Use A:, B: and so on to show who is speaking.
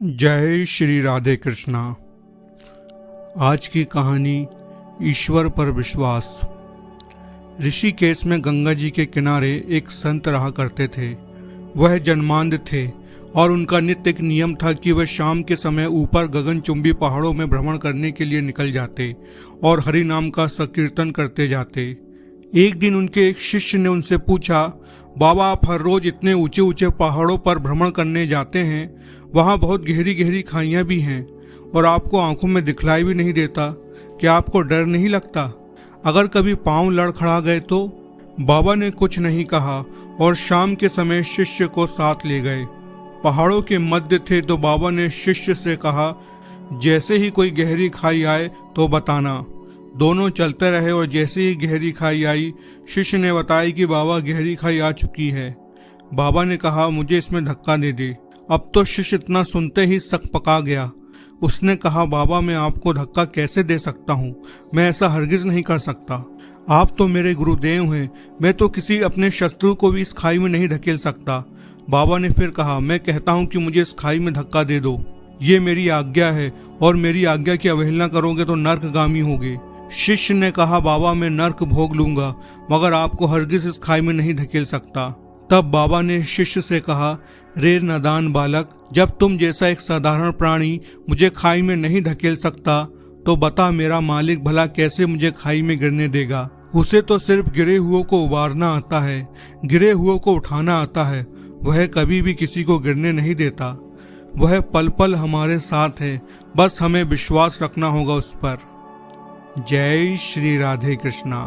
A: जय श्री राधे कृष्णा। आज की कहानी ईश्वर पर विश्वास। ऋषिकेश में गंगा जी के किनारे एक संत रहा करते थे। वह जन्मांध थे और उनका नित्य एक नियम था कि वह शाम के समय ऊपर गगनचुंबी पहाड़ों में भ्रमण करने के लिए निकल जाते और हरि नाम का संकीर्तन करते जाते। एक दिन उनके एक शिष्य ने उनसे पूछा, बाबा आप हर रोज इतने ऊंचे ऊंचे पहाड़ों पर भ्रमण करने जाते हैं, वहाँ बहुत गहरी गहरी खाइयाँ भी हैं और आपको आंखों में दिखलाई भी नहीं देता, क्या आपको डर नहीं लगता? अगर कभी पांव लड़खड़ा गए तो? बाबा ने कुछ नहीं कहा और शाम के समय शिष्य को साथ ले गए। पहाड़ों के मध्य थे तो बाबा ने शिष्य से कहा, जैसे ही कोई गहरी खाई आए तो बताना। दोनों चलते रहे और जैसे ही गहरी खाई आई, शिष्य ने बताया कि बाबा गहरी खाई आ चुकी है। बाबा ने कहा, मुझे इसमें धक्का दे दे। अब तो शिष्य इतना सुनते ही सक पका गया। उसने कहा, बाबा मैं आपको धक्का कैसे दे सकता हूँ, मैं ऐसा हरगिज नहीं कर सकता। आप तो मेरे गुरुदेव हैं, मैं तो किसी अपने शत्रु को भी इस खाई में नहीं धकेल सकता। बाबा ने फिर कहा, मैं कहता हूँ कि मुझे इस खाई में धक्का दे दो, ये मेरी आज्ञा है और मेरी आज्ञा की अवहेलना करोगे तो नर्कगामी होगे। शिष्य ने कहा, बाबा मैं नर्क भोग लूंगा मगर आपको हरगिज इस खाई में नहीं धकेल सकता। तब बाबा ने शिष्य से कहा, रे नादान बालक, जब तुम जैसा एक साधारण प्राणी मुझे खाई में नहीं धकेल सकता तो बता मेरा मालिक भला कैसे मुझे खाई में गिरने देगा। उसे तो सिर्फ गिरे हुओं को उबारना आता है, गिरे हुओं को उठाना आता है, वह कभी भी किसी को गिरने नहीं देता। वह पल पल हमारे साथ है, बस हमें विश्वास रखना होगा उस पर। जय श्री राधे कृष्णा।